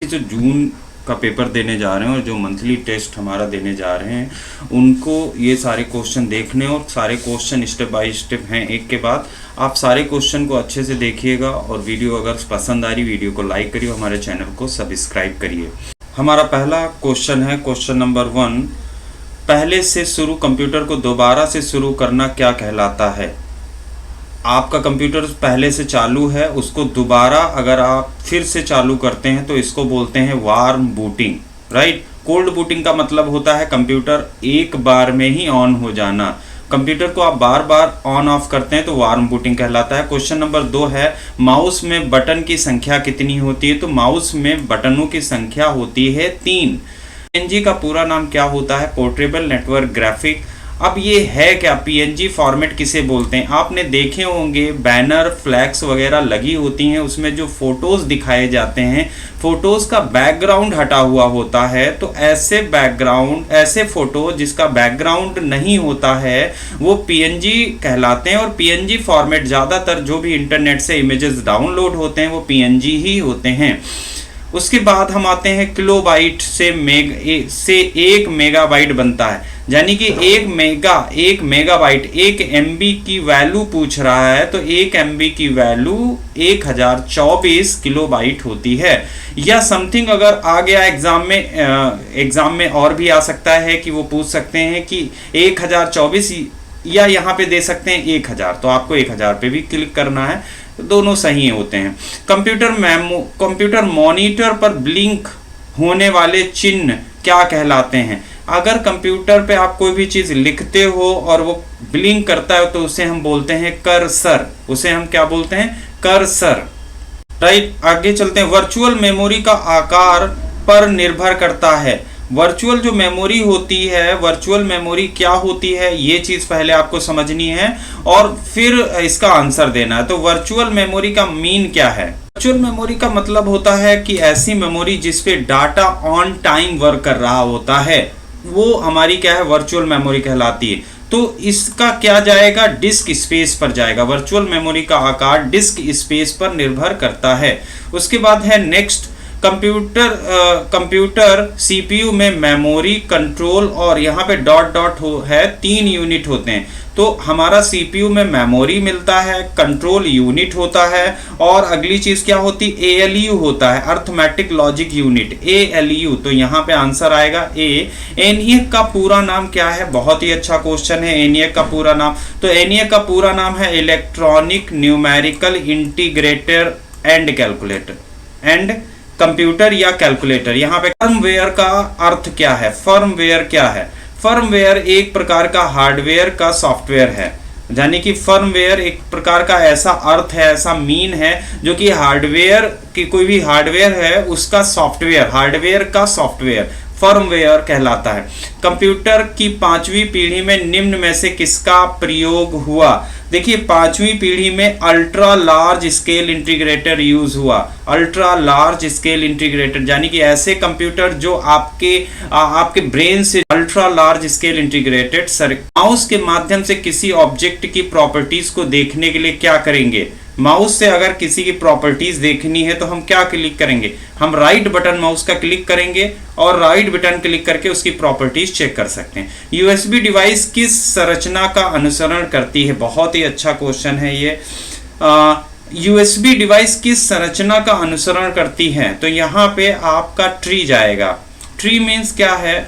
जो जून का पेपर देने जा रहे हैं और जो मंथली टेस्ट हमारा देने जा रहे हैं उनको ये सारे क्वेश्चन देखने, और सारे क्वेश्चन स्टेप बाय स्टेप हैं एक के बाद। आप सारे क्वेश्चन को अच्छे से देखिएगा, और वीडियो अगर पसंद आ रही वीडियो को लाइक करिए, हमारे चैनल को सब्सक्राइब करिए। हमारा पहला क्वेश्चन है क्वेश्चन नंबर 1, पहले से शुरू कंप्यूटर को दोबारा से शुरू करना क्या कहलाता है? आपका कंप्यूटर पहले से चालू है, उसको दोबारा अगर आप फिर से चालू करते हैं तो इसको बोलते हैं warm booting, right. Cold booting का मतलब होता है कंप्यूटर एक बार में ही ऑन हो जाना। कंप्यूटर को आप बार बार ऑन ऑफ करते हैं तो वार्म बूटिंग कहलाता है। क्वेश्चन नंबर 2 है, माउस में बटन की संख्या कितनी होती है? तो माउस में बटनों की संख्या होती है 3। PNG का पूरा नाम क्या होता है? Portable network graphic. अब ये है क्या? PNG फॉर्मेट किसे बोलते हैं? आपने देखे होंगे बैनर, फ्लैक्स वगैरह लगी होती हैं, उसमें जो फोटोज दिखाए जाते हैं, फोटोज का बैकग्राउंड हटा हुआ होता है। तो ऐसे बैकग्राउंड, ऐसे फोटो जिसका बैकग्राउंड नहीं होता है वो PNG कहलाते हैं। और PNG फॉर्मेट ज़्यादातर जो भी इंटरनेट से इमेजेस डाउनलोड होते हैं वो PNG ही होते हैं। उसके बाद हम आते हैं किलोबाइट से 1 मेगाबाइट बनता है, यानी कि 1 मेगाबाइट 1 MB की वैल्यू पूछ रहा है, तो 1 MB की वैल्यू 1024 किलोबाइट होती है। या समथिंग अगर आ गया एग्जाम में और भी आ सकता है कि वो पूछ सकते हैं कि 1024 या यहाँ पे दे सकते हैं 1000, तो आपको 1000 पे भी क्लिक करना है, दोनों सही होते हैं। कंप्यूटर मॉनिटर पर ब्लिंक होने वाले चिन्ह क्या कहलाते हैं? अगर कंप्यूटर पे आप कोई भी चीज लिखते हो और वो ब्लिंक करता है तो उसे हम बोलते हैं कर्सर। उसे हम क्या बोलते हैं? Cursor, right. आगे चलते हैं। वर्चुअल मेमोरी का आकार पर निर्भर करता है। वर्चुअल जो मेमोरी होती है, वर्चुअल मेमोरी क्या होती है, ये चीज पहले आपको समझनी है और फिर इसका आंसर देना है। तो वर्चुअल मेमोरी का मीन क्या है? वर्चुअल मेमोरी का मतलब होता है कि ऐसी मेमोरी जिसपे डाटा ऑन टाइम वर्क कर रहा होता है, वो हमारी क्या है? वर्चुअल मेमोरी कहलाती है। तो इसका क्या जाएगा? डिस्क स्पेस पर जाएगा। वर्चुअल मेमोरी का आकार डिस्क स्पेस पर निर्भर करता है। उसके बाद है नेक्स्ट, कंप्यूटर CPU में मेमोरी, कंट्रोल और यहाँ पे डॉट डॉट है 3 यूनिट होते हैं। तो हमारा CPU में मेमोरी मिलता है, कंट्रोल यूनिट होता है, और अगली चीज क्या होती? ALU होता है, अर्थमेटिक लॉजिक यूनिट, ALU। तो यहाँ पे आंसर आएगा A। ENIAC का पूरा नाम क्या है? बहुत ही अच्छा क्वेश्चन है। ENIAC का पूरा नाम, तो ENIAC का पूरा नाम है electronic numerical integrator and calculator and computer या कैलकुलेटर। यहाँ पे फर्मवेयर का अर्थ क्या है? फर्मवेयर क्या है? फर्मवेयर एक प्रकार का हार्डवेयर का सॉफ्टवेयर है, यानी कि फर्मवेयर एक प्रकार का ऐसा अर्थ है, ऐसा मीन है जो कि हार्डवेयर की, कोई भी हार्डवेयर है उसका सॉफ्टवेयर, हार्डवेयर का सॉफ्टवेयर फर्मवेयर कहलाता है। कंप्यूटर की 5वीं पीढ़ी में निम्न में से किसका प्रयोग हुआ? देखिए 5वीं पीढ़ी में ultra large scale integrator use हुआ। अल्ट्रा लार्ज स्केल इंटीग्रेटर यानी कि ऐसे कंप्यूटर जो आपके ब्रेन से ultra large scale integrated mouse के माध्यम से किसी ऑब्जेक्ट की प्रॉपर्टीज को देखने के लिए क्या करेंगे? माउस से अगर किसी की प्रॉपर्टीज देखनी है तो हम क्या क्लिक करेंगे? हम राइट बटन माउस का क्लिक करेंगे और राइट बटन क्लिक करके उसकी प्रॉपर्टीज चेक कर सकते हैं। USB डिवाइस किस संरचना का अनुसरण करती है? बहुत ही अच्छा क्वेश्चन है ये। USB डिवाइस किस संरचना का अनुसरण करती है? तो यहाँ पे आपका ट्री जाएगा। ट्री मीन्स क्या है?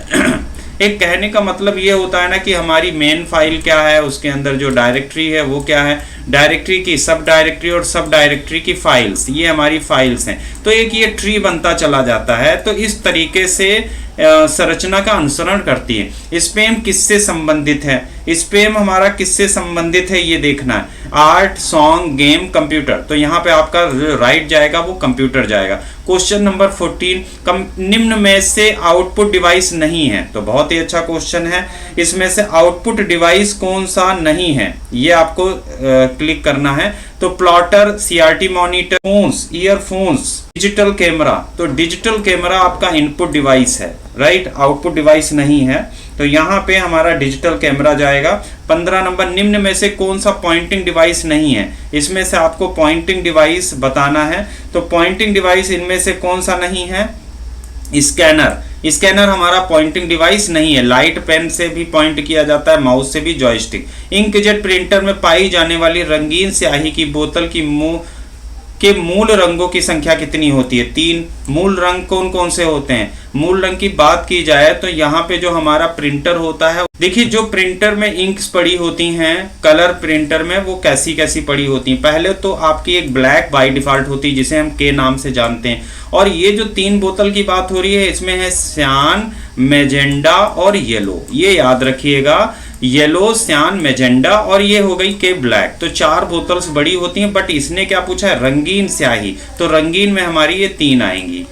एक कहने का मतलब ये होता है ना कि हमारी मेन फाइल क्या है, उसके अंदर जो डायरेक्टरी है वो क्या है, डायरेक्टरी की सब डायरेक्टरी और सब डायरेक्टरी की फाइल्स, ये हमारी फाइल्स हैं। तो एक ये ट्री बनता चला जाता है। तो इस तरीके से संरचना का अनुसरण करती है। स्पैम किससे संबंधित है? स्पैम हमारा किससे संबंधित है ये देखना है। Art, song, game, computer. तो यहाँ पे आपका राइट जाएगा वो कंप्यूटर जाएगा। क्वेश्चन नंबर 14, निम्न में से आउटपुट डिवाइस नहीं है। तो बहुत ही अच्छा क्वेश्चन है। इसमें से आउटपुट डिवाइस कौन सा नहीं है ये आपको क्लिक करना है। तो plotter, CRT monitor, phones, earphones, digital camera. तो डिजिटल कैमरा आपका इनपुट डिवाइस है, राइट, आउटपुट डिवाइस नहीं है। तो यहाँ पे हमारा डिजिटल कैमरा जाएगा। 15 नंबर, निम्न में से कौन सा पॉइंटिंग डिवाइस नहीं है? इसमें से आपको पॉइंटिंग डिवाइस बताना है। तो पॉइंटिंग डिवाइस इनमें से कौन सा नहीं है? स्कैनर, स्कैनर हमारा पॉइंटिंग डिवाइस नहीं है, लाइट पेन से भी पॉइंट किया जाता है, माउस से भी, जॉयस्टिक। इंकजेट प्रिंटर में पाई जाने वाली रंगीन स्याही की बोतल की मूल रंगों की संख्या कितनी होती है? 3। मूल रंग कौन कौन से होते हैं? मूल रंग की बात की जाए तो यहाँ पे जो हमारा प्रिंटर होता है, देखिए जो प्रिंटर में इंक्स पड़ी होती हैं कलर प्रिंटर में, वो कैसी कैसी पड़ी होती हैं। पहले तो आपकी एक ब्लैक बाय डिफॉल्ट होती है जिसे हम के नाम से जानते हैं, और ये जो 3 बोतल की बात हो रही है इसमें है सियान, मैजेंडा और येलो, ये याद रखिएगा, येलो, सियान, मैजेंडा, और ये हो गई के ब्लैक। तो 4 बोतल्स बड़ी होती हैं, बट इसने क्या पूछा है? रंगीन स्याही, तो रंगीन में हमारी ये 3 आएंगी।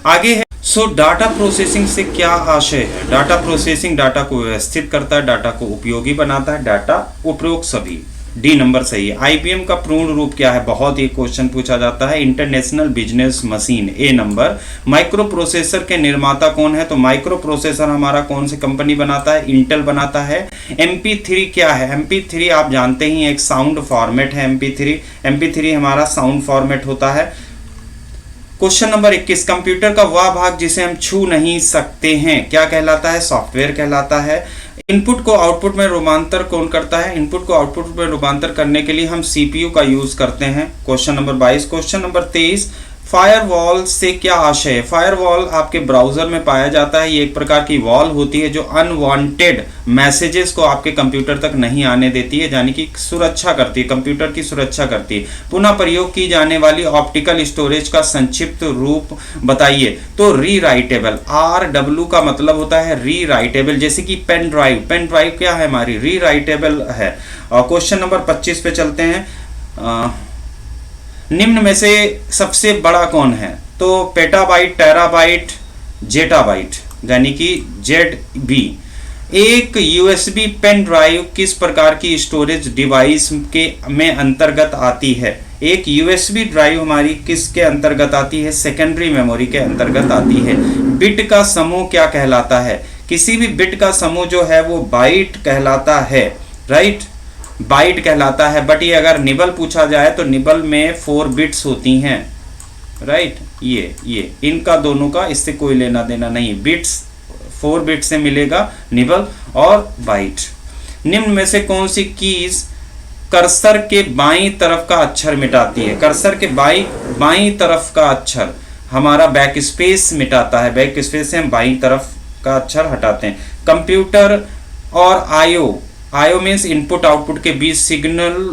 आगे है डाटा प्रोसेसिंग से क्या आशय है? डाटा प्रोसेसिंग डाटा को व्यवस्थित करता है, डाटा को उपयोगी बनाता है, डाटा उपयोग सभी। डी नंबर सही है। आईबीएम का पूर्ण रूप क्या है? बहुत ही क्वेश्चन पूछा जाता है, इंटरनेशनल बिजनेस मशीन। ए नंबर। माइक्रो प्रोसेसर के निर्माता कौन है? तो माइक्रो प्रोसेसर हमारा कौन सी कंपनी बनाता है? इंटेल बनाता है। MP3 क्या है? MP3 आप जानते ही एक साउंड फॉर्मेट है। MP3 हमारा साउंड फॉर्मेट होता है। क्वेश्चन नंबर 21, कंप्यूटर का वह भाग जिसे हम छू नहीं सकते हैं क्या कहलाता है? सॉफ्टवेयर कहलाता है। इनपुट को आउटपुट में रूपांतर कौन करता है? इनपुट को आउटपुट में रूपांतर करने के लिए हम सीपीयू का यूज करते हैं। Question number 22। Question number 23, firewall से क्या आशय है? फायरवॉल आपके ब्राउजर में पाया जाता है, ये एक प्रकार की वॉल होती है जो अनवांटेड मैसेजेस को आपके कंप्यूटर तक नहीं आने देती है, यानी कि सुरक्षा करती है, कंप्यूटर की सुरक्षा करती है। पुनः प्रयोग की जाने वाली ऑप्टिकल स्टोरेज का संक्षिप्त रूप बताइए। तो रीराइटेबल, RW का मतलब होता है रीराइटेबल, जैसे कि पेन ड्राइव। पेन ड्राइव क्या है? हमारी रीराइटेबल है। और क्वेश्चन नंबर 25 पे चलते हैं। निम्न में से सबसे बड़ा कौन है? तो पेटाबाइट, टेराबाइट, जेटाबाइट, यानी कि ZB। एक USB पेन ड्राइव किस प्रकार की स्टोरेज डिवाइस के में अंतर्गत आती है? एक USB ड्राइव हमारी किसके अंतर्गत आती है? सेकेंडरी मेमोरी के अंतर्गत आती है। बिट का समूह क्या कहलाता है? किसी भी बिट का समूह जो है वो बाइट कहलाता है, राइट, बाइट कहलाता है। बट ये अगर निबल पूछा जाए तो निबल में 4 बिट्स होती हैं, राइट। ये इनका दोनों का इससे कोई लेना देना नहीं, बिट्स 4 बिट से मिलेगा निबल और बाइट। निम्न में से कौन सी कीज कर्सर के बाईं तरफ का अक्षर मिटाती है? कर्सर के बाईं तरफ का अक्षर हमारा बैक स्पेस मिटाता है। बैक स्पेस से हम बाईं तरफ का अक्षर हटाते हैं। कंप्यूटर और आईओ मीन्स इनपुट आउटपुट के बीच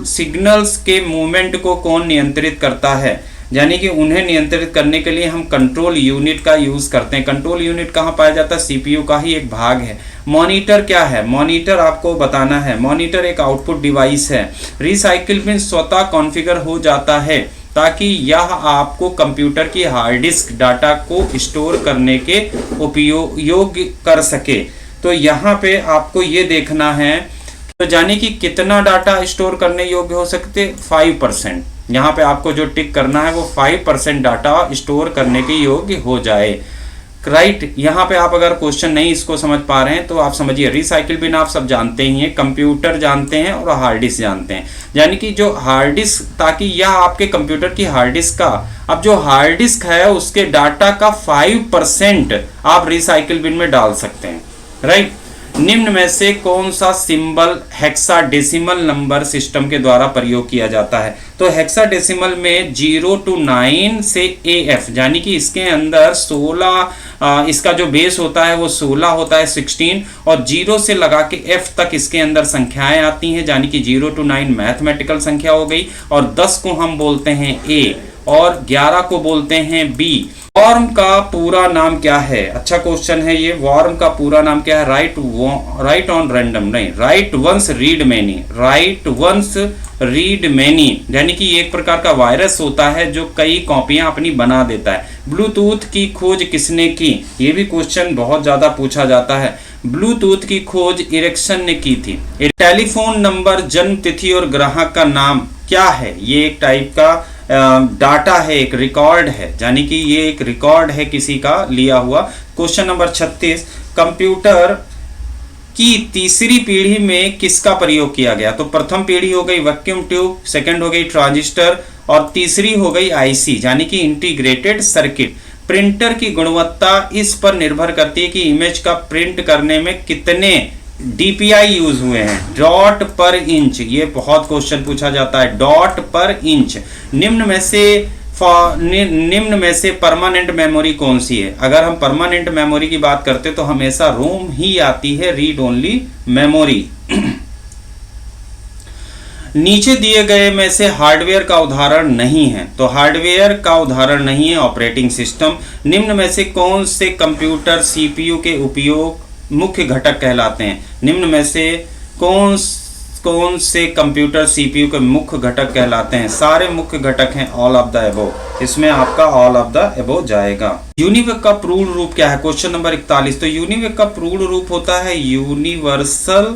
सिग्नल्स के मूवमेंट को कौन नियंत्रित करता है? यानी कि उन्हें नियंत्रित करने के लिए हम कंट्रोल यूनिट का यूज करते हैं। कंट्रोल यूनिट कहाँ पाया जाता है? सीपीयू का ही एक भाग है। मॉनिटर क्या है? मॉनिटर आपको बताना है। मॉनिटर एक आउटपुट डिवाइस है। रिसाइकिल बिन स्वतः कॉन्फ़िगर हो जाता है ताकि यह आपको कंप्यूटर की हार्ड डिस्क डाटा को स्टोर करने के उपयोग कर सके। तो यहाँ पे आपको ये देखना है, तो जाने कि कितना डाटा स्टोर करने योग्य हो सकते? 5%। यहाँ पे आपको जो टिक करना है वो 5% डाटा स्टोर करने के योग्य हो जाए, राइट। यहाँ पे आप अगर क्वेश्चन नहीं इसको समझ पा रहे हैं तो आप समझिए, रिसाइकिल बिन आप सब जानते ही हैं, कंप्यूटर जानते हैं और हार्ड डिस्क जानते हैं। यानी कि जो हार्ड डिस्क, ताकि यह आपके कंप्यूटर की हार्ड डिस्क का, अब जो हार्ड डिस्क है उसके डाटा का 5% आप रिसाइकिल बिन में डाल सकते हैं, राइट। निम्न में से कौन सा सिंबल हेक्साडेसिमल नंबर सिस्टम के द्वारा प्रयोग किया जाता है? तो हेक्साडेसिमल में 0 to 9 से AF, यानी कि इसके अंदर 16, इसका जो बेस होता है वो 16 होता है, 16, और 0 से लगा के F तक इसके अंदर संख्याएं आती हैं, यानी कि 0 to 9 मैथमेटिकल संख्या हो गई, और 10 को हम बोलते हैं A और 11 को बोलते हैं B। वॉर्म का पूरा नाम क्या है? अच्छा क्वेश्चन है ये। वॉर्म का पूरा नाम क्या है? राइट ऑन रैंडम नहीं, write once read many, write once read many, यानी कि एक प्रकार का वायरस होता है जो कई कॉपियां अपनी बना देता है। ब्लूटूथ की खोज किसने की? ये भी क्वेश्चन बहुत ज्यादा पूछा जाता है। ब्लूटूथ की खोज इरिक्सन ने की थी। टेलीफोन नंबर, जन्म तिथि और ग्राहक का नाम क्या है? ये एक टाइप का डाटा है, एक रिकॉर्ड है, यानी कि ये एक रिकॉर्ड है किसी का लिया हुआ। क्वेश्चन नंबर 36, कंप्यूटर की तीसरी पीढ़ी में किसका प्रयोग किया गया? तो प्रथम पीढ़ी हो गई वैक्यूम ट्यूब, सेकंड हो गई ट्रांजिस्टर, और तीसरी हो गई IC, यानी कि इंटीग्रेटेड सर्किट। प्रिंटर की गुणवत्ता इस पर निर्भर करती है कि इमेज का प्रिंट करने में कितने DPI यूज हुए हैं। डॉट पर इंच, ये बहुत क्वेश्चन पूछा जाता है, डॉट पर इंच। निम्न में से परमानेंट मेमोरी कौन सी है? अगर हम परमानेंट मेमोरी की बात करते तो हमेशा रोम ही आती है, रीड ओनली मेमोरी। नीचे दिए गए में से हार्डवेयर का उदाहरण नहीं है, तो हार्डवेयर का उदाहरण नहीं है ऑपरेटिंग सिस्टम। निम्न में से कौन से कंप्यूटर CPU के उपयोग मुख्य घटक कहलाते हैं? निम्न में से कौन से कंप्यूटर CPU के मुख्य घटक कहलाते हैं? सारे मुख्य घटक हैं ऑल ऑफ द अबोव, इसमें आपका ऑल ऑफ द अबोव जाएगा। यूनिवेक का पूर्ण रूप क्या है? Question number 41। तो यूनिवेक का पूर्ण रूप होता है universal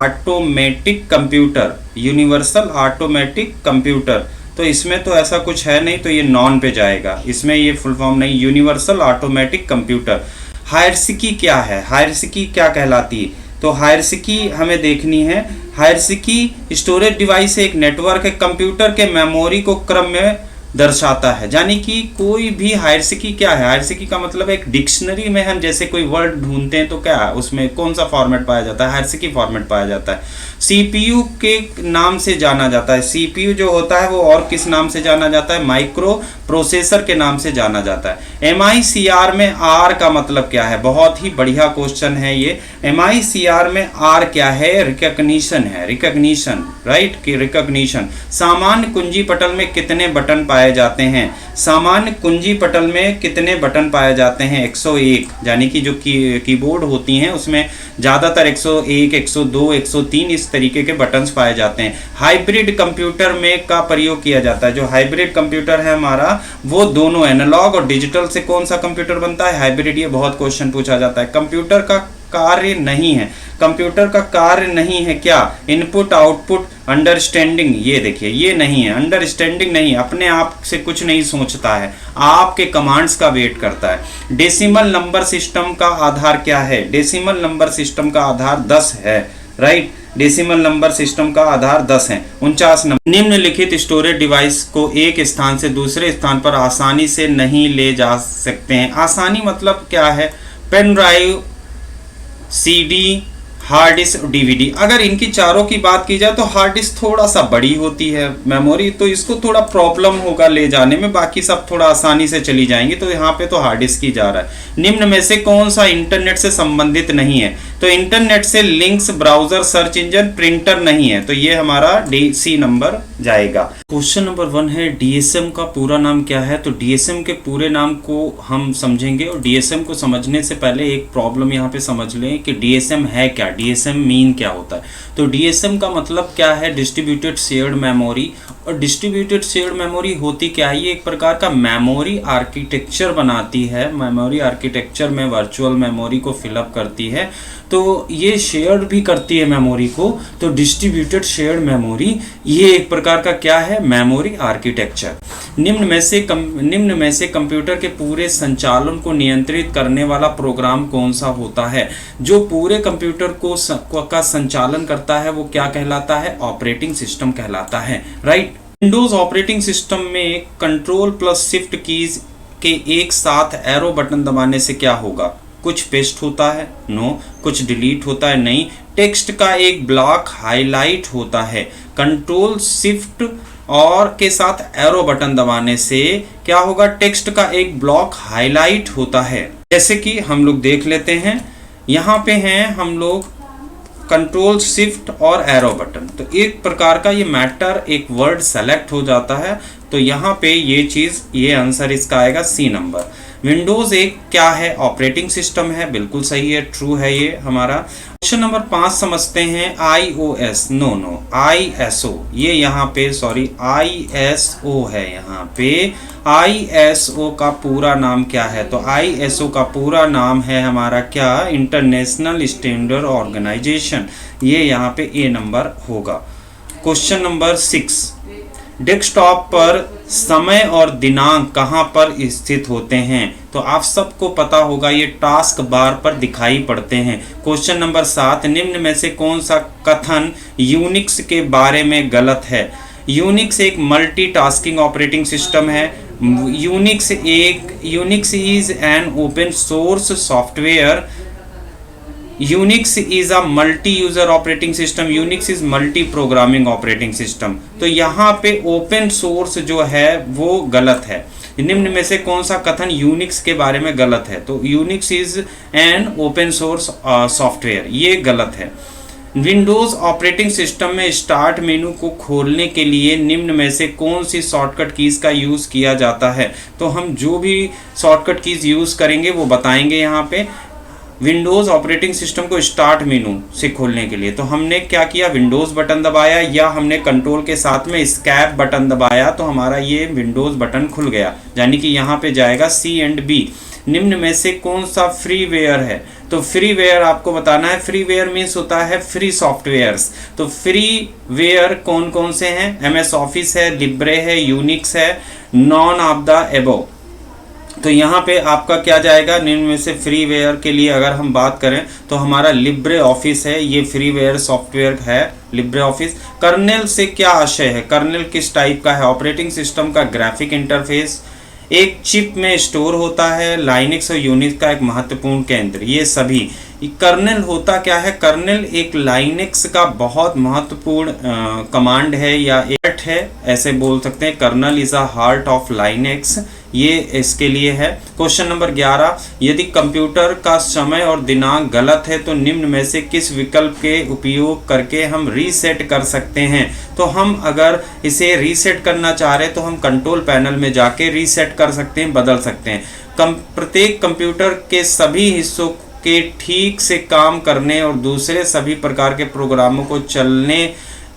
automatic computer, universal automatic computer. तो इसमें तो ऐसा कुछ है नहीं, तो ये नॉन पे जाएगा, इसमें ये फुल फॉर्म नहीं, यूनिवर्सल ऑटोमेटिक कंप्यूटर। हायरार्की क्या है? हायरार्की क्या कहलाती है? तो हायरार्की हमें देखनी है। हायरार्की स्टोरेज डिवाइस एक नेटवर्क है, कंप्यूटर के मेमोरी को क्रम में दर्शाता है। यानी कि कोई भी हायरार्की क्या है? हायरार्की का मतलब एक डिक्शनरी में हम जैसे कोई वर्ड ढूंढते हैं तो क्या है उसमें कौन सा फॉर्मेट पाया जाता है? हायरार्की फॉर्मेट पाया जाता है। CPU के नाम से जाना जाता है। CPU जो होता है वो और किस नाम से जाना जाता है? माइक्रो प्रोसेसर के नाम से जाना जाता है। MICR में R का मतलब क्या है? बहुत ही बढ़िया क्वेश्चन है ये। MICR में R क्या है? रिकॉग्निशन है, रिकॉग्निशन, राइट, कि रिकॉग्निशन। सामान्य कुंजी पटल में कितने बटन पाए जाते हैं? सामान्य कुंजी पटल में कितने बटन पाए जाते हैं? 101, यानी कि जो कीबोर्ड होती हैं उसमें ज़्यादातर 101, 102, 103 इस तरीके के बटन्स पाए जाते हैं। हाइब्रिड कंप्यूटर में का प्रयोग किया जाता है। जो हाइब्रिड कंप्यूटर है हमारा वो दोनों एनालॉग और डिजिटल से कौन सा कंप्यूटर बनता है? हाइब्रिड। ये बहुत क्वेश्चन पूछा जाता है। कंप्यूटर का कार्य नहीं है, कंप्यूटर का कार्य नहीं है क्या? इनपुट आउटपुट अंडरस्टैंडिंग, ये देखिए ये नहीं है, अंडरस्टैंडिंग नहीं, अपने आप से कुछ नहीं सोचता है, आपके कमांड्स का वेट करता है। डेसिमल नंबर सिस्टम का आधार क्या है? डेसिमल नंबर सिस्टम का आधार 10 है, राइट। डेसिमल नंबर सिस्टम का आधार 10 है। 49 नंबर। निम्नलिखित स्टोरेज डिवाइस को एक स्थान से दूसरे स्थान पर आसानी से नहीं ले जा सकते हैं। आसानी मतलब क्या है? Pen drive, CD, hard disk, DVD। अगर इनकी चारों की बात की जाए तो हार्ड डिस्क थोड़ा सा बड़ी होती है मेमोरी, तो इसको थोड़ा प्रॉब्लम होगा ले जाने में, बाकी सब थोड़ा आसानी से चली जाएंगी, तो यहाँ पे तो हार्ड डिस्क ही जा रहा है। निम्न में से कौन सा इंटरनेट से संबंधित नहीं है? तो इंटरनेट से links, browser, search engine, printer नहीं है, तो ये हमारा DC नंबर जाएगा। क्वेश्चन नंबर 1 है DSM का पूरा नाम क्या है? तो DSM के पूरे नाम को हम समझेंगे, और DSM को समझने से पहले एक प्रॉब्लम यहाँ पे समझ लें कि DSM है क्या, DSM मीन क्या होता है। तो DSM का मतलब क्या है? Distributed shared memory. और डिस्ट्रीब्यूटेड शेयर्ड मेमोरी होती क्या है? ये एक प्रकार का मेमोरी आर्किटेक्चर बनाती है, मेमोरी आर्किटेक्चर में वर्चुअल मेमोरी को फिलअप करती है, तो ये शेयर्ड भी करती है मेमोरी को। तो डिस्ट्रीब्यूटेड शेयर्ड मेमोरी ये एक प्रकार का क्या है? Memory architecture. निम्न में से कंप्यूटर के पूरे संचालन को नियंत्रित करने वाला प्रोग्राम कौन सा होता है? जो पूरे कंप्यूटर का संचालन करता है वो क्या कहलाता है? ऑपरेटिंग सिस्टम कहलाता है, राइट। विंडोज ऑपरेटिंग सिस्टम में कंट्रोल प्लस शिफ्ट कीज के एक साथ एरो बटन दबाने से क्या होगा? कुछ पेस्ट होता है? नो। कुछ डिलीट होता है? नहीं। टेक्स्ट का एक ब्लॉक हाईलाइट होता है। कंट्रोल शिफ्ट और के साथ एरो बटन दबाने से क्या होगा? टेक्स्ट का एक ब्लॉक हाईलाइट होता है। जैसे कि हम लोग देख लेते हैं, यहाँ पे हैं हम लोग कंट्रोल शिफ्ट और एरो बटन, तो एक प्रकार का ये मैटर एक वर्ड सेलेक्ट हो जाता है, तो यहाँ पे ये चीज़, ये आंसर इसका आएगा C नंबर। विंडोज एक क्या है? ऑपरेटिंग सिस्टम है, बिल्कुल सही है, ट्रू है ये हमारा। क्वेश्चन नंबर 5 समझते हैं। iOS, नो ISO, ये यहाँ पे सॉरी ISO है, यहाँ पे ISO का पूरा नाम क्या है? तो ISO का पूरा नाम है हमारा क्या? इंटरनेशनल स्टैंडर्ड ऑर्गेनाइजेशन, ये यहाँ पे A नंबर होगा। क्वेश्चन नंबर 6, डेस्कटॉप पर समय और दिनांक कहाँ पर स्थित होते हैं? तो आप सबको पता होगा ये टास्क बार पर दिखाई पड़ते हैं। क्वेश्चन नंबर 7, निम्न में से कौन सा कथन यूनिक्स के बारे में गलत है? यूनिक्स एक मल्टीटास्किंग ऑपरेटिंग सिस्टम है। Unix is an open source software. Unix is a multi user operating system. Unix is multi programming operating system. तो यहाँ पे ओपन सोर्स जो है वो गलत है। निम्न में से कौन सा कथन यूनिक्स के बारे में गलत है? तो Unix is an open source software, ये गलत है। विंडोज़ ऑपरेटिंग सिस्टम में स्टार्ट मेनू को खोलने के लिए निम्न में से कौन सी शॉर्टकट कीज़ का यूज़ किया जाता है? तो हम जो भी शॉर्टकट कीज़ यूज़ करेंगे वो बताएंगे यहाँ पे। विंडोज़ ऑपरेटिंग सिस्टम को स्टार्ट मेनू से खोलने के लिए तो हमने क्या किया, विंडोज़ बटन दबाया या हमने कंट्रोल के साथ में स्कैप बटन दबाया तो हमारा ये विंडोज़ बटन खुल गया, यानी कि यहाँ पे जाएगा सी एंड बी। निम्न में से कौन सा फ्रीवेयर है? तो फ्रीवेयर आपको बताना है। फ्रीवेयर मीन्स होता है फ्री सॉफ्टवेयर्स। तो फ्रीवेयर कौन कौन से हैं? एमएस ऑफिस है, लिब्रे है, यूनिक्स है, नॉन ऑफ द एबोव। तो यहाँ पे आपका क्या जाएगा? निम्न में से फ्रीवेयर के लिए अगर हम बात करें तो हमारा लिब्रे ऑफिस है, ये फ्रीवेयर सॉफ्टवेयर है लिब्रे ऑफिस। कर्नेल से क्या आशय है? कर्नेल किस टाइप का है? ऑपरेटिंग सिस्टम का ग्राफिक इंटरफेस, एक चिप में स्टोर होता है, लाइनक्स और यूनिक्स का एक महत्वपूर्ण केंद्र, ये सभी। कर्नेल होता क्या है? कर्नेल एक लाइनक्स का बहुत महत्वपूर्ण कमांड है या एक है, ऐसे बोल सकते हैं। Kernel is a heart of Linux, ये इसके लिए है। क्वेश्चन नंबर 11, यदि कंप्यूटर का समय और दिनांक गलत है तो निम्न में से किस विकल्प के उपयोग करके हम रीसेट कर सकते हैं? तो हम अगर इसे रीसेट करना चाह रहे हैं तो हम कंट्रोल पैनल में जाके रीसेट कर सकते हैं, बदल सकते हैं। प्रत्येक कंप्यूटर के सभी हिस्सों के ठीक से काम करने और दूसरे सभी प्रकार के प्रोग्रामों को चलने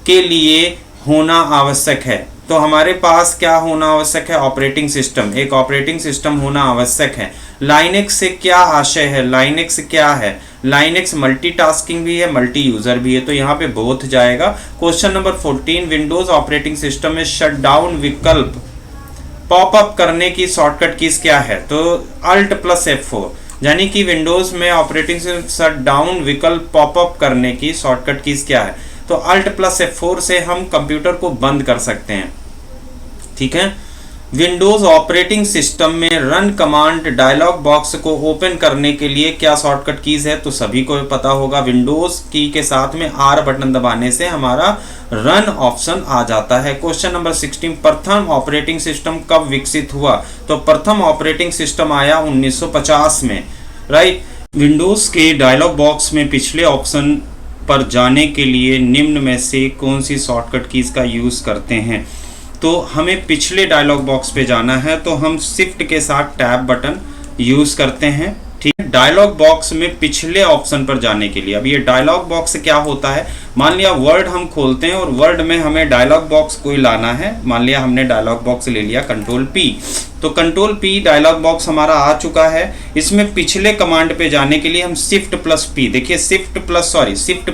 के लिए होना आवश्यक है। तो हमारे पास क्या होना आवश्यक है? ऑपरेटिंग सिस्टम, एक ऑपरेटिंग सिस्टम होना आवश्यक है। लाइनक्स से क्या आशय है? लाइनक्स क्या है? लाइनक्स मल्टीटास्किंग भी है, मल्टी यूजर भी है, तो यहाँ पे बोथ जाएगा। Question number 14, Windows operating system में शटडाउन विकल्प पॉपअप करने की शॉर्टकट कीज क्या है? तो अल्ट प्लस F4, यानी कि विंडोज में ऑपरेटिंग शटडाउन विकल्प पॉपअप करने की शॉर्टकट कीज क्या है? तो अल्ट प्लस F4 से हम कंप्यूटर को बंद कर सकते हैं, ठीक है। विंडोज ऑपरेटिंग सिस्टम में रन कमांड डायलॉग बॉक्स को ओपन करने के लिए क्या शॉर्टकट कीज है? तो सभी को पता होगा, विंडोज की के साथ में R बटन दबाने से हमारा रन ऑप्शन आ जाता है। क्वेश्चन नंबर 16, प्रथम ऑपरेटिंग सिस्टम कब विकसित हुआ? तो प्रथम ऑपरेटिंग सिस्टम आया 1950 में, राइट। विंडोज के डायलॉग बॉक्स में पिछले ऑप्शन पर जाने के लिए निम्न में से कौन सी शॉर्टकट कीज का यूज करते हैं? तो हमें पिछले डायलॉग बॉक्स पे जाना है तो हम शिफ्ट के साथ टैब बटन यूज करते हैं, ठीक है। डायलॉग बॉक्स में पिछले ऑप्शन पर जाने के लिए, अब ये डायलॉग बॉक्स क्या होता है? मान लिया वर्ड हम खोलते हैं और वर्ड में हमें डायलॉग बॉक्स कोई लाना है। मान लिया हमने डायलॉग बॉक्स ले लिया कंट्रोल P, तो कंट्रोल P डायलॉग बॉक्स हमारा आ चुका है। इसमें पिछले कमांड पे जाने के लिए हम शिफ्ट प्लस P, देखिए शिफ्ट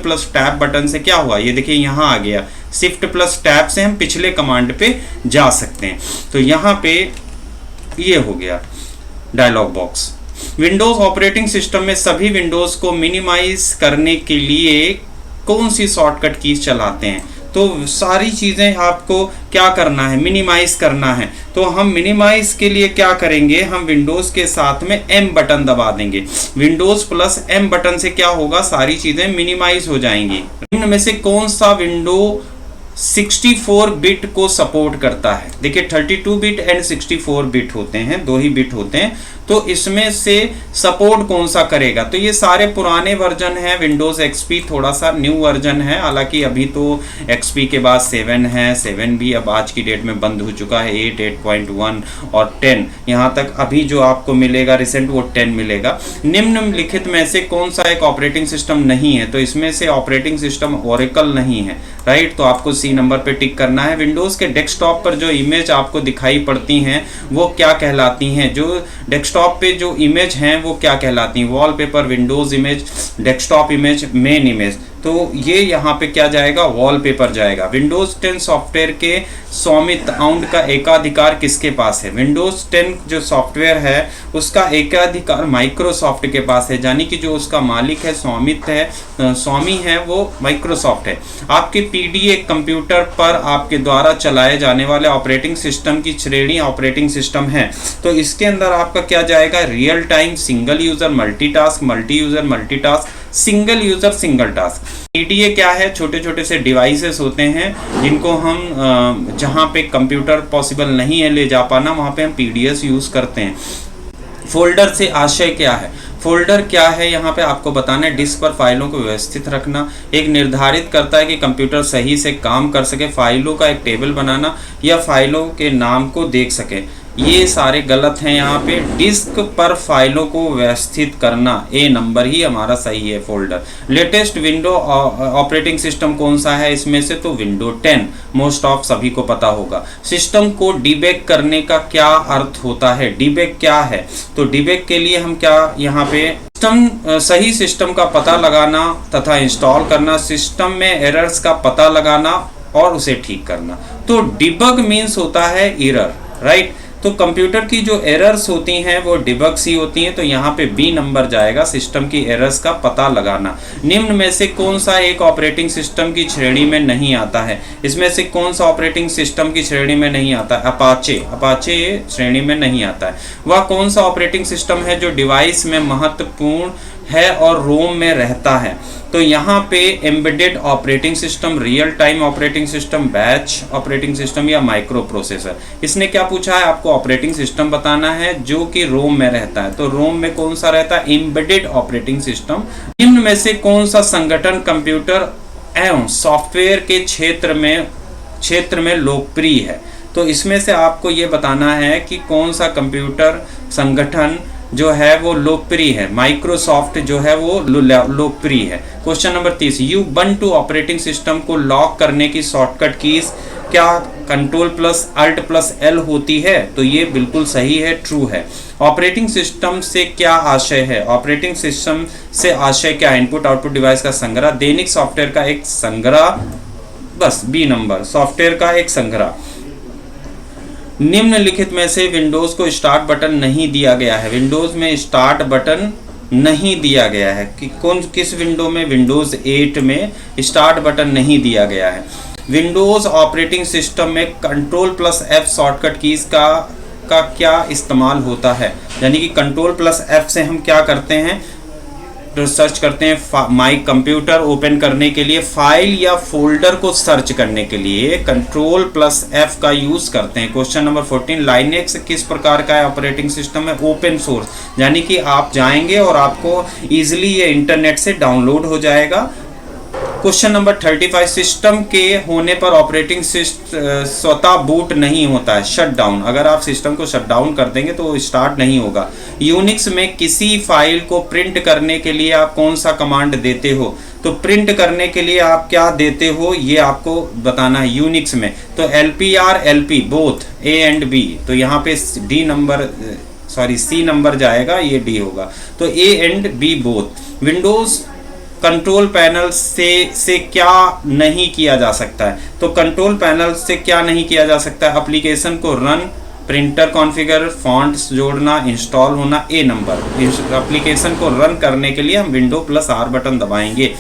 प्लस टैब बटन से क्या हुआ, ये देखिए यहाँ आ गया। शिफ्ट प्लस टैब से हम पिछले कमांड पे जा सकते हैं। तो यहाँ पे ये हो गया dialog box. Windows operating system में सभी विंडोज को मिनिमाइज करने के लिए कौन सी शॉर्टकट कीज चलाते हैं? तो सारी चीज़ें आपको क्या करना है? मिनिमाइज करना है। तो हम मिनिमाइज के लिए क्या करेंगे? हम विंडोज के साथ में M बटन दबा देंगे। विंडोज प्लस M बटन से क्या होगा? सारी चीज़ें मिनिमाइज हो जाएंगी। इनमें में से कौन सा विंडो 64 बिट को सपोर्ट करता है? देखिए 32 बिट एंड 64 बिट होते हैं, दो ही बिट होते हैं। तो इसमें से सपोर्ट कौन सा करेगा? तो ये सारे पुराने वर्जन हैं। विंडोज XP थोड़ा सा न्यू वर्जन है, हालांकि अभी तो XP के बाद 7 है, 7 भी अब आज की डेट में बंद हो चुका है। 8, 8.1 और 10 यहाँ तक अभी जो आपको मिलेगा रिसेंट वो 10 मिलेगा। निम्नलिखित में से कौन सा एक ऑपरेटिंग सिस्टम नहीं है? तो इसमें से ऑपरेटिंग सिस्टम ओरेकल नहीं है, राइट। तो आपको C नंबर पे टिक करना है। विंडोज के डेस्कटॉप पर जो इमेज आपको दिखाई पड़ती हैं वो क्या कहलाती हैं? जो डेस्कटॉप पे जो इमेज हैं वो क्या कहलाती हैं? Wallpaper, Windows image, desktop image, main image. तो ये यहाँ पे क्या जाएगा, वॉलपेपर जाएगा। विंडोज 10 सॉफ्टवेयर के स्वामित्व का एकाधिकार किसके पास है? विंडोज 10 जो सॉफ्टवेयर है उसका एकाधिकार माइक्रोसॉफ्ट के पास है, यानी कि जो उसका मालिक है, स्वामित्व है, स्वामी है, वो माइक्रोसॉफ्ट है। आपके पीडीए कंप्यूटर पर आपके द्वारा चलाए जाने वाले ऑपरेटिंग सिस्टम की श्रेणी ऑपरेटिंग सिस्टम है, तो इसके अंदर आपका क्या जाएगा, real time, single user, multitask, multi user, multitask, single user, single task. PDA क्या है? छोटे छोटे से डिवाइसेस होते हैं जिनको हम जहाँ पे कंप्यूटर पॉसिबल नहीं है ले जा पाना, वहाँ पे हम पीडीएस यूज करते हैं। फोल्डर से आशय क्या है? फोल्डर क्या है यहाँ पे आपको बताना है, डिस्क पर फाइलों को व्यवस्थित रखना, एक निर्धारित करता है कि कंप्यूटर सही से काम कर सके, फाइलों का एक टेबल बनाना या फाइलों के नाम को देख सके। ये सारे गलत हैं यहाँ पे। डिस्क पर फाइलों को व्यवस्थित करना, ए नंबर ही हमारा सही है folder. Latest window operating system कौन सा है इसमें से? तो विंडो 10 मोस्ट ऑफ सभी को पता होगा। सिस्टम को डिबग करने का क्या अर्थ होता है? डिबग क्या है? तो डिबग के लिए हम क्या यहाँ पे सही सिस्टम का पता लगाना तथा इंस्टॉल करना, सिस्टम में एरर्स का पता लगाना और उसे ठीक करना। तो डिबग मीन्स होता है एरर, राइट। तो कंप्यूटर की जो एरर्स होती हैं वो डिबग्स ही होती हैं, तो यहाँ पे बी नंबर जाएगा, सिस्टम की एरर्स का पता लगाना। निम्न में से कौन सा एक ऑपरेटिंग सिस्टम की श्रेणी में नहीं आता है? इसमें से कौन सा ऑपरेटिंग सिस्टम की श्रेणी में नहीं आता है? अपाचे। अपाचे श्रेणी में नहीं आता है। वह कौन सा ऑपरेटिंग सिस्टम है जो डिवाइस में महत्वपूर्ण है और रोम में रहता है? तो यहाँ पे embedded operating system, real time operating system, batch operating system या माइक्रो प्रोसेसर। इसने क्या पूछा है? आपको ऑपरेटिंग सिस्टम बताना है जो कि रोम में रहता है। तो रोम में कौन सा रहता है? Embedded operating system. निम्न में से कौन सा संगठन कंप्यूटर एवं सॉफ्टवेयर के क्षेत्र में लोकप्रिय है? तो इसमें से आपको ये बताना है कि कौन सा कंप्यूटर संगठन जो है वो लोकप्रिय है। माइक्रोसॉफ्ट जो है वो लोकप्रिय है। Question number 30, Ubuntu operating system को लॉक करने की शॉर्टकट कीज क्या Ctrl+Alt+L होती है? तो ये बिल्कुल सही है, ट्रू है। ऑपरेटिंग सिस्टम से क्या आशय है? ऑपरेटिंग सिस्टम से आशय क्या है? इनपुट आउटपुट डिवाइस का संग्रह, दैनिक सॉफ्टवेयर का एक संग्रह, बस बी नंबर, सॉफ्टवेयर का एक संग्रह। निम्नलिखित में से विंडोज को स्टार्ट बटन नहीं दिया गया है। विंडोज में स्टार्ट बटन नहीं दिया गया है कि किस विंडो में? विंडोज 8 में स्टार्ट बटन नहीं दिया गया है। विंडोज ऑपरेटिंग सिस्टम में Ctrl+F शॉर्टकट कीज का क्या इस्तेमाल होता है? यानी कि Ctrl+F से हम क्या करते हैं? तो सर्च करते हैं माई कंप्यूटर ओपन करने के लिए, फाइल या फोल्डर को सर्च करने के लिए Ctrl+F का यूज करते हैं। क्वेश्चन नंबर 14, लाइनेक्स किस प्रकार का ऑपरेटिंग सिस्टम है? ओपन सोर्स, यानी कि आप जाएंगे और आपको इजीली ये इंटरनेट से डाउनलोड हो जाएगा। क्वेश्चन नंबर 35, सिस्टम के होने पर ऑपरेटिंग स्वतः बूट नहीं होता है, शट डाउन। अगर आप सिस्टम को शट डाउन कर देंगे तो वो स्टार्ट नहीं होगा। यूनिक्स में किसी फाइल को प्रिंट करने के लिए आप कौन सा कमांड देते हो? तो प्रिंट करने के लिए आप क्या देते हो ये आपको बताना है यूनिक्स में। तो LPR LP both A and B, तो यहाँ पे सी नंबर जाएगा, ये D होगा। तो A and B both. Windows control panel से क्या नहीं किया जा सकता है? तो कंट्रोल पैनल से क्या नहीं किया जा सकता है? एप्लीकेशन को रन, प्रिंटर कॉन्फ़िगर, फॉन्ट्स जोड़ना, इंस्टॉल होना, ए नंबर। इस एप्लीकेशन को रन करने के लिए हम Windows+R बटन दबाएंगे।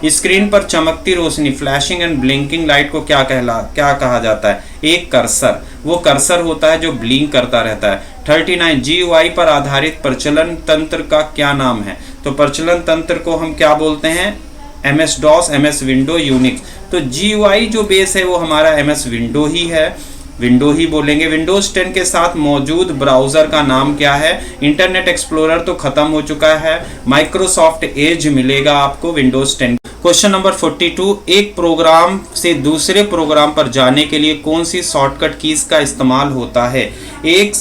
स्क्रीन पर चमकती रोशनी, फ्लैशिंग एंड ब्लिंकिंग लाइट को क्या कहा जाता है? एक कर्सर। वो कर्सर होता है जो ब्लिंक करता रहता है। 39, GUI पर आधारित प्रचलन तंत्र का क्या नाम है? तो प्रचलन तंत्र को हम क्या बोलते हैं? MS-DOS, MS window, Unix. तो GUI जो बेस है वो हमारा MS विंडो ही है, विंडो ही बोलेंगे। विंडोज 10 के साथ मौजूद ब्राउजर का नाम क्या है? इंटरनेट एक्सप्लोरर तो खत्म हो चुका है, माइक्रोसॉफ्ट एज मिलेगा आपको विंडोज 10। क्वेश्चन नंबर 42, एक प्रोग्राम से दूसरे प्रोग्राम पर जाने के लिए कौन सी शॉर्टकट कीज का इस्तेमाल होता है? एक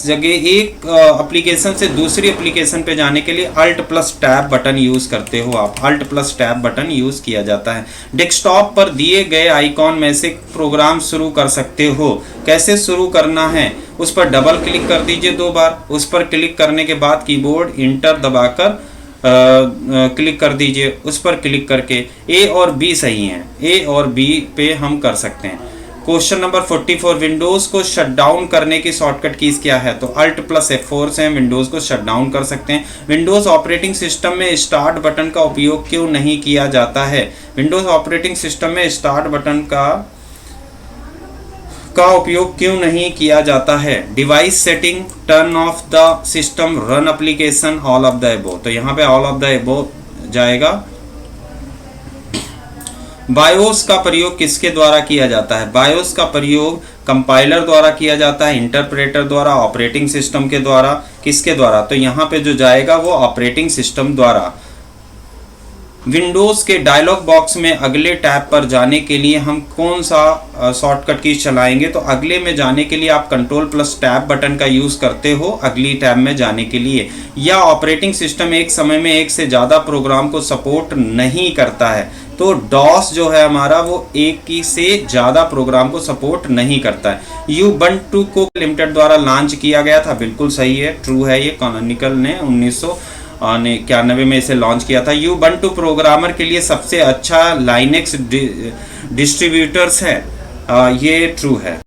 एप्लीकेशन से दूसरी एप्लीकेशन पे जाने के लिए Alt+Tab बटन यूज करते हो आप, Alt+Tab बटन यूज किया जाता है। डेस्कटॉप पर दिए गए आइकॉन में से प्रोग्राम शुरू कर सकते हो। कैसे शुरू करना है? उस पर डबल क्लिक कर दीजिए 2 बार। उस पर क्लिक करने के बाद कीबोर्ड इंटर दबाकर क्लिक कर दीजिए, उस पर क्लिक करके ए और बी सही हैं, ए और बी पे हम कर सकते हैं। क्वेश्चन नंबर 44, विंडोज को शट डाउन करने की शॉर्टकट कीज क्या है? तो अल्ट प्लस F4 से हम विंडोज को शट डाउन कर सकते हैं। विंडोज ऑपरेटिंग सिस्टम में स्टार्ट बटन का उपयोग क्यों नहीं किया जाता है? विंडोज ऑपरेटिंग सिस्टम में स्टार्ट बटन का उपयोग क्यों नहीं किया जाता है? Device setting, turn off the system, run application, all of the above. तो यहाँ पे ऑल ऑफ द एबोव जाएगा। बायोस का प्रयोग किसके द्वारा किया जाता है? बायोस का प्रयोग कंपाइलर द्वारा किया जाता है, इंटरप्रेटर द्वारा, ऑपरेटिंग सिस्टम के द्वारा, किसके द्वारा? तो यहाँ पे जो जाएगा वो ऑपरेटिंग सिस्टम द्वारा। विंडोज के डायलॉग बॉक्स में अगले टैब पर जाने के लिए हम कौन सा शॉर्टकट की चलाएंगे? तो अगले में जाने के लिए आप कंट्रोल प्लस टैब बटन का यूज करते हो अगली टैब में जाने के लिए। या ऑपरेटिंग सिस्टम एक समय में एक से ज़्यादा प्रोग्राम को सपोर्ट नहीं करता है, तो डॉस जो है हमारा वो एक की से ज़्यादा प्रोग्राम को सपोर्ट नहीं करता है। Ubuntu को लिमिटेड द्वारा लॉन्च किया गया था, बिल्कुल सही है, ट्रू है ये। कैनोनिकल ने 1991 में इसे लॉन्च किया था। Ubuntu प्रोग्रामर के लिए सबसे अच्छा लाइनेक्स डिस्ट्रीब्यूटर्स है, ये ट्रू है।